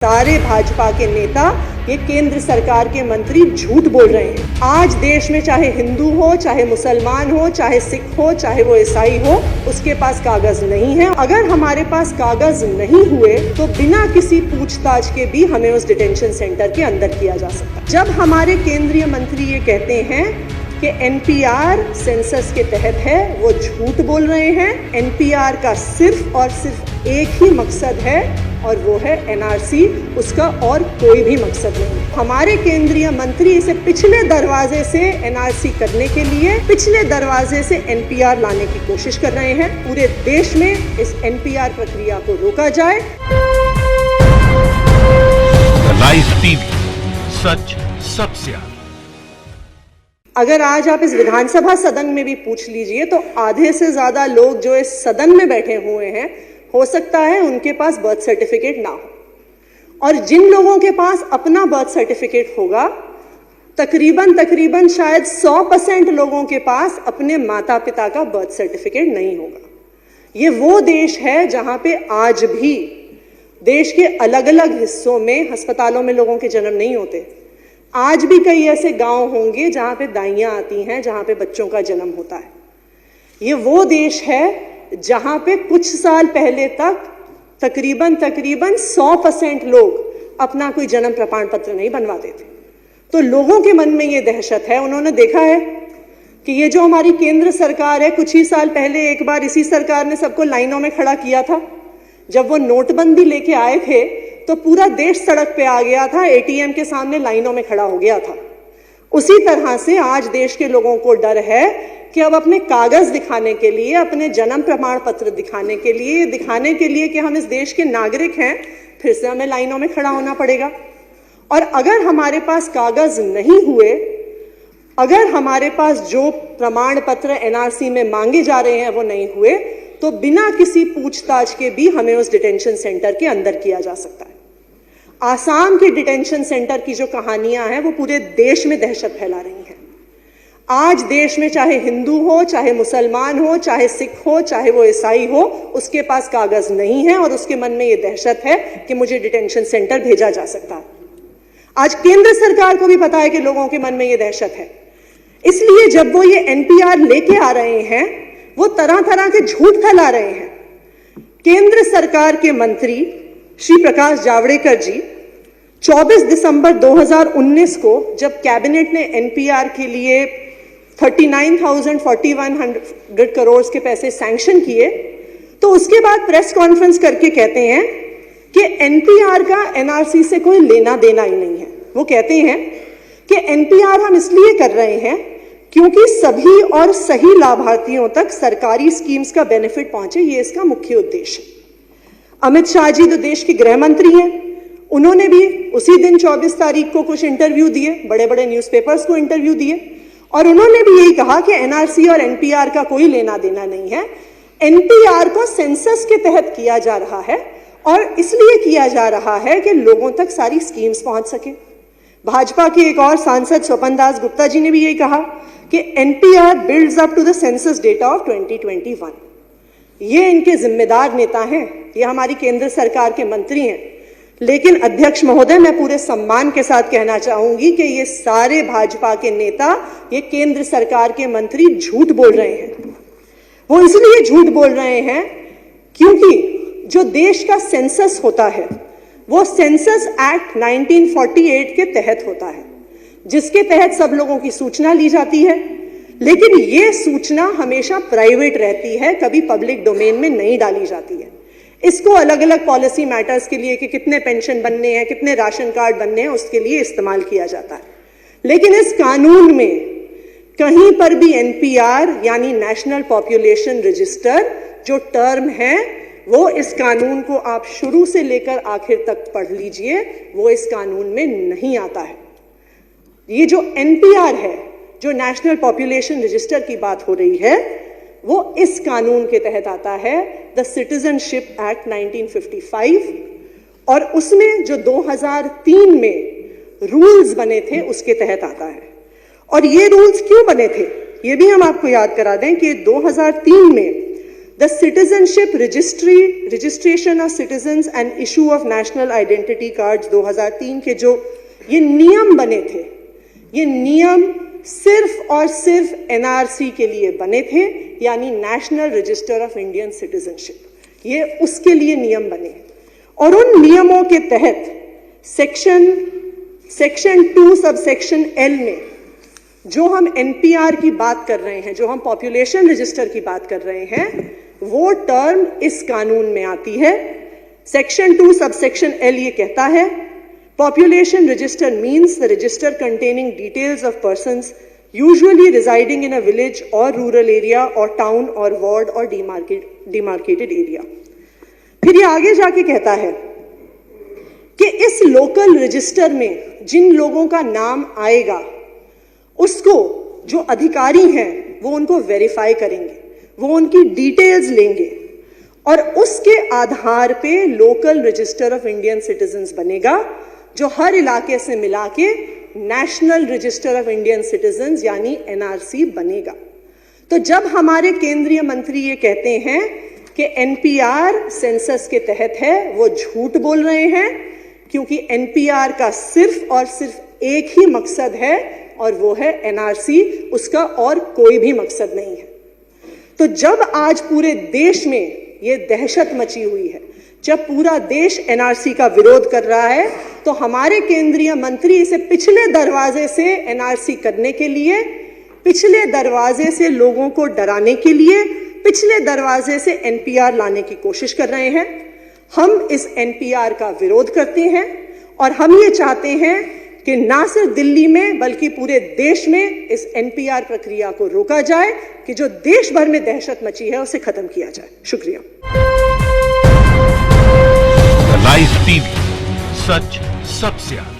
सारे भाजपा के नेता, ये केंद्र सरकार के मंत्री झूठ बोल रहे हैं। आज देश में चाहे हिंदू हो, चाहे मुसलमान हो, चाहे सिख हो, चाहे वो ईसाई हो, उसके पास कागज नहीं है। अगर हमारे पास कागज नहीं हुए तो बिना किसी पूछताछ के भी हमें उस डिटेंशन सेंटर के अंदर किया जा सकता है। जब हमारे केंद्रीय मंत्री ये कहते हैं कि एनपीआर सेंसस के तहत है, वो झूठ बोल रहे हैं। एनपीआर का सिर्फ और सिर्फ एक ही मकसद है और वो है एनआरसी, उसका और कोई भी मकसद नहीं। हमारे केंद्रीय मंत्री इसे पिछले दरवाजे से एनआरसी करने के लिए पिछले दरवाजे से एनपीआर लाने की कोशिश कर रहे हैं। पूरे देश में इस एनपीआर प्रक्रिया को रोका जाए। लाइव टीवी, सच सबसे आगे। अगर आज आप इस विधानसभा सदन में भी पूछ लीजिए तो आधे से ज्यादा लोग जो इस सदन में बैठे हुए हैं, हो सकता है उनके पास बर्थ सर्टिफिकेट ना हो। और जिन लोगों के पास अपना बर्थ सर्टिफिकेट होगा, तकरीबन शायद 100% लोगों के पास अपने माता पिता का बर्थ सर्टिफिकेट नहीं होगा। ये वो देश है जहां पे आज भी देश के अलग अलग हिस्सों में अस्पतालों में लोगों के जन्म नहीं होते। आज भी कई ऐसे गांव होंगे जहां पे दाइयां आती हैं, जहां पे बच्चों का जन्म होता है। ये वो देश है जहां पे कुछ साल पहले तक तकरीबन 100% लोग अपना कोई जन्म प्रमाण पत्र नहीं बनवाते थे। तो लोगों के मन में ये दहशत है। उन्होंने देखा है कि ये जो हमारी केंद्र सरकार है, कुछ ही साल पहले एक बार इसी सरकार ने सबको लाइनों में खड़ा किया था। जब वो नोटबंदी लेके आए थे तो पूरा देश सड़क पे आ गया था, एटीएम के सामने लाइनों में खड़ा हो गया था। उसी तरह से आज देश के लोगों को डर है कि अब अपने कागज दिखाने के लिए, अपने जन्म प्रमाण पत्र दिखाने के लिए कि हम इस देश के नागरिक हैं, फिर से हमें लाइनों में खड़ा होना पड़ेगा। और अगर हमारे पास कागज नहीं हुए, अगर हमारे पास जो प्रमाण पत्र एनआरसी में मांगे जा रहे हैं वो नहीं हुए, तो बिना किसी पूछताछ के भी हमें उस डिटेंशन सेंटर के अंदर किया जा सकता है। आसाम के डिटेंशन सेंटर की जो कहानियां हैं वो पूरे देश में दहशत फैला रही हैं। आज देश में चाहे हिंदू हो, चाहे मुसलमान हो, चाहे सिख हो, चाहे वो ईसाई हो, उसके पास कागज नहीं है और उसके मन में ये दहशत है कि मुझे डिटेंशन सेंटर भेजा जा सकता है। आज केंद्र सरकार को भी पता है कि लोगों के मन में ये दहशत है। इसलिए जब वो ये एनपीआर लेके आ रहे हैं, वो तरह तरह के झूठ फैला रहे हैं। केंद्र सरकार के मंत्री श्री प्रकाश जावड़ेकर जी 24 दिसंबर 2019 को जब कैबिनेट ने एनपीआर के लिए 39,4100 करोड़ के पैसे सैंक्शन किए, तो उसके बाद प्रेस कॉन्फ्रेंस करके कहते हैं कि एनपीआर का एनआरसी से कोई लेना देना ही नहीं है। वो कहते हैं कि एनपीआर हम इसलिए कर रहे हैं क्योंकि सभी और सही लाभार्थियों तक सरकारी स्कीम्स का बेनिफिट पहुंचे, ये इसका मुख्य उद्देश्य है। अमित शाह जी जो देश के गृह मंत्री हैं, उन्होंने भी उसी दिन 24 तारीख को कुछ इंटरव्यू दिए, बड़े बड़े न्यूज़पेपर्स को इंटरव्यू दिए, और उन्होंने भी यही कहा कि एनआरसी और एनपीआर का कोई लेना देना नहीं है। एनपीआर को सेंसस के तहत किया जा रहा है और इसलिए किया जा रहा है कि लोगों तक सारी स्कीम्स पहुंच सके। भाजपा के एक और सांसद स्वपन दास गुप्ता जी ने भी यही कहा कि NPR builds up to the census data of 2021। ये इनके जिम्मेदार नेता हैं, ये हमारी केंद्र सरकार के मंत्री हैं। लेकिन अध्यक्ष महोदय, मैं पूरे सम्मान के साथ कहना चाहूंगी कि ये सारे भाजपा के नेता, ये केंद्र सरकार के मंत्री झूठ बोल रहे हैं। वो इसलिए झूठ बोल रहे हैं क्योंकि जो देश का सेंसस होता है वो सेंसस एक्ट 1948 के तहत होता है, जिसके तहत सब लोगों की सूचना ली जाती है। लेकिन ये सूचना हमेशा प्राइवेट रहती है, कभी पब्लिक डोमेन में नहीं डाली जाती है। इसको अलग अलग पॉलिसी मैटर्स के लिए कि कितने पेंशन बनने हैं, कितने राशन कार्ड बनने हैं, उसके लिए इस्तेमाल किया जाता है। लेकिन इस कानून में कहीं पर भी एनपीआर यानी नेशनल पॉपुलेशन रजिस्टर जो टर्म है, वो इस कानून को आप शुरू से लेकर आखिर तक पढ़ लीजिए, वो इस कानून में नहीं आता है। ये जो एनपीआर है, जो नेशनल पॉपुलेशन रजिस्टर की बात हो रही है, वो इस कानून के तहत आता है, द सिटीजनशिप एक्ट 1955, और उसमें जो 2003 में रूल्स बने थे उसके तहत आता है। और ये रूल्स क्यों बने थे, ये भी हम आपको याद करा दें कि 2003 में The citizenship registration of citizens and issue of national identity cards 2003 के जो ये नियम बने थे, ये नियम सिर्फ और सिर्फ एनआरसी के लिए बने थे, यानी national register of Indian citizenship, ये उसके लिए नियम बने। और उन नियमों के तहत सेक्शन 2 सबसेक्शन एल में जो हम एनपीआर की बात कर रहे हैं, जो हम पॉपुलेशन रजिस्टर की बात कर रहे हैं, वो टर्म इस कानून में आती है। सेक्शन 2 सबसेक्शन एल ये कहता है, population register means the register containing details of persons usually residing in a village और रूरल एरिया और टाउन और वार्ड और डिमार्केटेड एरिया। फिर ये आगे जाके कहता है कि इस लोकल रजिस्टर में जिन लोगों का नाम आएगा उसको जो अधिकारी हैं वो उनको वेरीफाई करेंगे, वो उनकी डिटेल्स लेंगे और उसके आधार पे local register of Indian citizens बनेगा, जो हर इलाके से मिला के national register of Indian citizens यानी एनआरसी बनेगा। तो जब हमारे केंद्रीय मंत्री ये कहते हैं कि एनपीआर सेंसस के तहत है, वो झूठ बोल रहे हैं, क्योंकि एनपीआर का सिर्फ और सिर्फ एक ही मकसद है और वो है एनआरसी, उसका और कोई भी मकसद नहीं है। तो जब आज पूरे देश में ये दहशत मची हुई है, जब पूरा देश एनआरसी का विरोध कर रहा है, तो हमारे केंद्रीय मंत्री इसे पिछले दरवाजे से एनआरसी करने के लिए, पिछले दरवाजे से लोगों को डराने के लिए, पिछले दरवाजे से एनपीआर लाने की कोशिश कर रहे हैं। हम इस एनपीआर का विरोध करते हैं और हम ये चाहते हैं कि ना सिर्फ दिल्ली में बल्कि पूरे देश में इस एनपीआर प्रक्रिया को रोका जाए, कि जो देश भर में दहशत मची है उसे खत्म किया जाए। शुक्रिया। लाइव टीवी, सच सबसे आगे।